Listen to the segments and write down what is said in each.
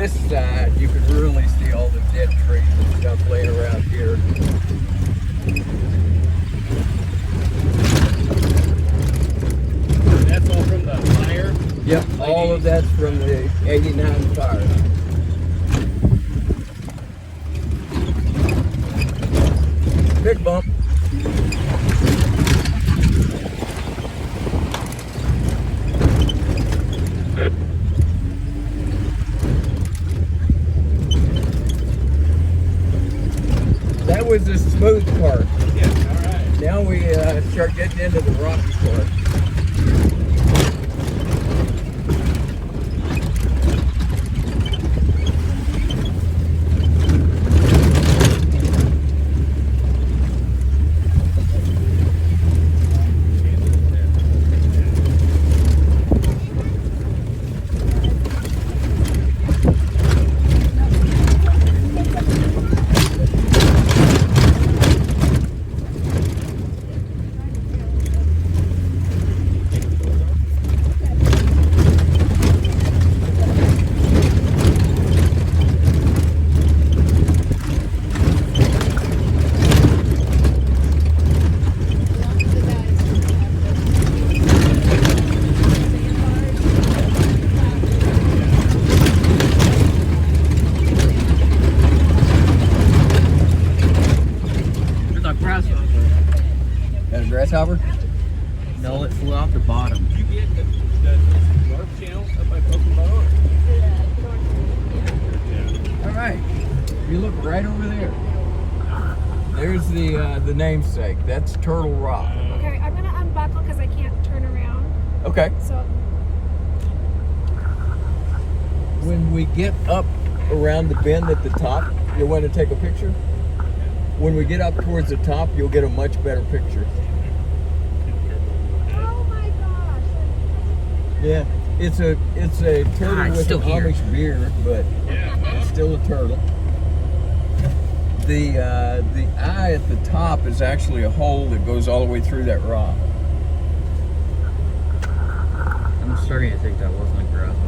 this side, you can really see all the dead trees and stuff laying around here. That's all from the fire. Yep, all of that's from the 89 fire. Big bump. That was the smooth part. Yeah, all right. Now we start getting into the rocky part. There's a grasshopper. And a grasshopper? No, it flew off the bottom. Did you get the North Channel up by Pokemon? Yeah. All right. You look right over there. There's the namesake. That's Turtle Rock. Okay, I'm gonna unbuckle because I can't turn around. Okay. So When we get up around the bend at the top, you'll want to take a picture. When we get up towards the top, you'll get a much better picture. oh my gosh. Yeah. It's a turtle Ah, it's with still an here. Amish beard, but it's still a turtle. The eye at the top is actually a hole that goes all the way through that rock. I'm starting to think that wasn't a grasshopper.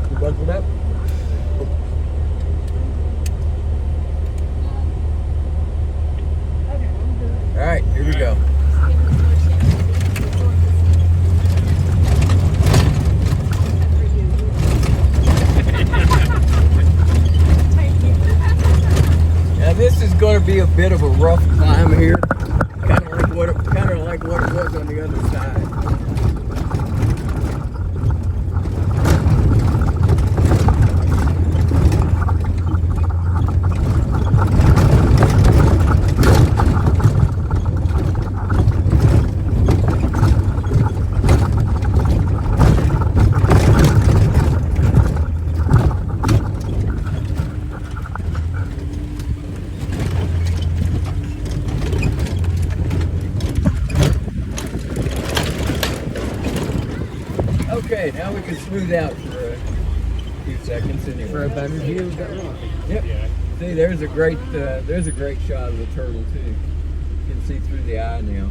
You buckled up? Okay, I'm good. All right, here we go. Now this is going to be a bit of a rough climb here, kind of like what it was on the other side. Okay, now we can smooth out for a few seconds anyway. For a better view of that rock. Yep. Yeah. See, there's a great shot of the turtle too. You can see through the eye now.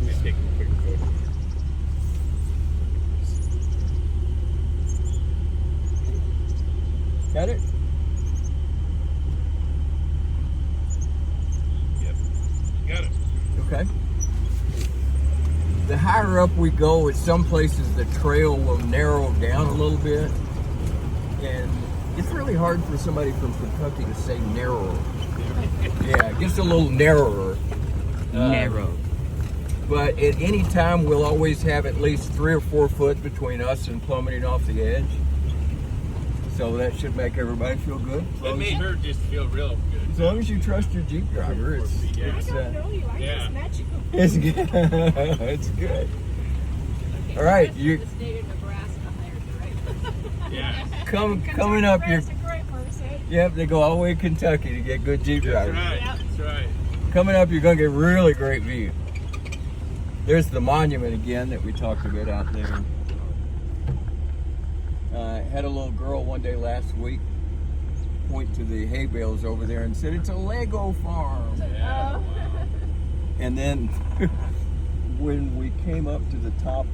Just take a quick photo. Got it? Yep. Got it. Okay. The higher up we go, at some places the trail will narrow down a little bit. And it's really hard for somebody from Kentucky to say narrow. Yeah, it gets a little narrower. Narrow. But at any time, we'll always have at least 3 or 4 foot between us and plummeting off the edge. So that should make everybody feel good. It made her just feel real good. As long as you trust your Jeep driver, it's I it's, don't know you. I yeah. just met you. it's good. It's good. All right, you The state of Nebraska hired the right Yeah. coming up. You're, That's a great person. yep, they go all the way to Kentucky to get good Jeep That's drivers. right. That's right. Coming up, you're gonna get really great view. There's the monument again that we talked about out there. Had a little girl one day last week point to the hay bales over there and said it's a Lego farm. Yeah. And then when we came up to the top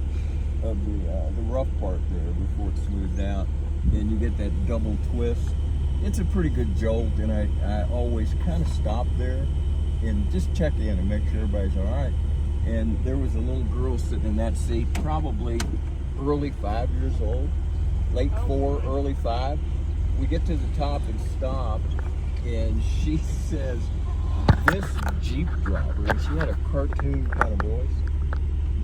of the rough part there before it smoothed out, and you get that double twist, it's a pretty good jolt. And I always kind of stop there and just check in and make sure everybody's all right. And there was a little girl sitting in that seat, probably early 5 years old, late 4, early 5. We get to the top and stop, and she says, this Jeep driver, and she had a cartoon kind of voice,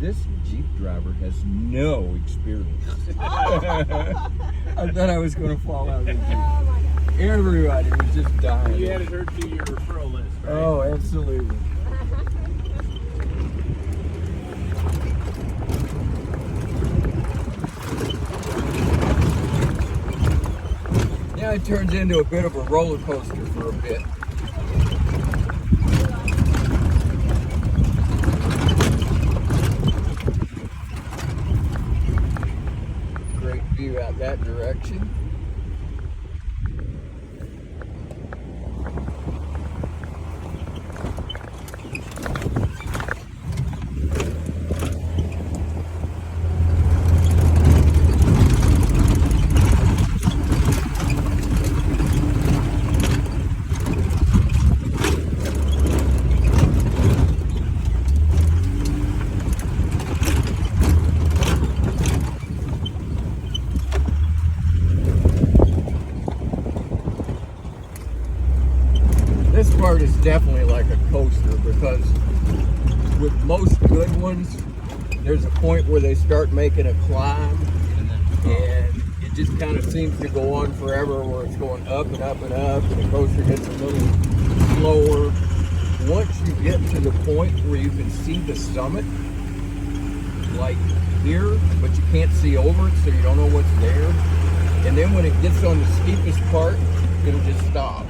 this Jeep driver has no experience. I thought I was going to fall out of the Jeep. Oh my God. Everybody was just dying. You added her to your referral list, right? Oh, absolutely. Now it turns into a bit of a roller coaster for a bit. Great view out that direction. This part is definitely like a coaster because with most good ones, there's a point where they start making a climb and it just kind of seems to go on forever where it's going up and up and up and the coaster gets a little slower. Once you get to the point where you can see the summit, like here, but you can't see over it so you don't know what's there. And then when it gets on the steepest part, it'll just stop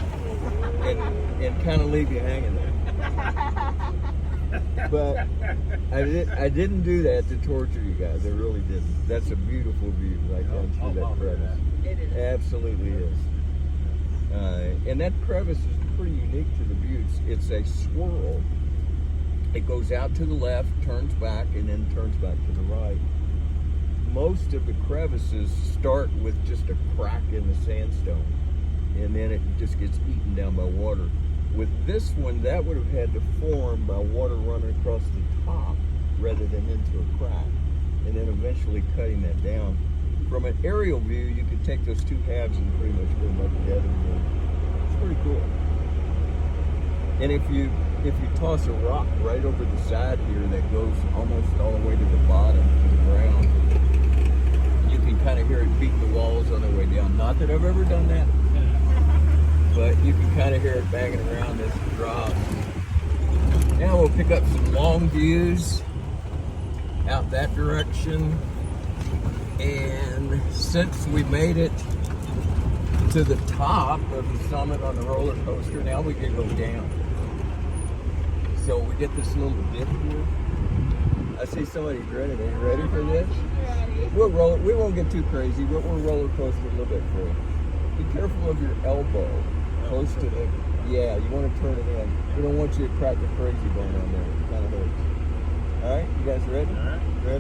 and kind of leave you hanging there. But I didn't do that to torture you guys. I really didn't. That's a beautiful view right down through that crevice. It is. Absolutely is. And that crevice is pretty unique to the Buttes. It's a swirl. It goes out to the left, turns back, and then turns back to the right. Most of the crevices start with just a crack in the sandstone, and then it just gets eaten down by water. With this one, that would have had to form by water running across the top rather than into a crack, and then eventually cutting that down. From an aerial view, you could take those two halves and pretty much put them up together. It's pretty cool. And if you toss a rock right over the side here that goes almost all the way to the bottom, to the ground, you can kind of hear it beat the walls on the way down. Not that I've ever done that, but you can kind of hear it banging around as it drops. Now we'll pick up some long views out that direction. And since we made it to the top of the summit on the roller coaster, now we can go down. So we get this little dip here. I see somebody grinning. Are you ready for this? We'll roll it. We won't get too crazy, but we'll roller coaster a little bit for you. Be careful of your elbow close to the, yeah, you want to turn it in. We don't want you to crack a crazy bone on there. It kind of hurts. All right, you guys ready? All right. Ready?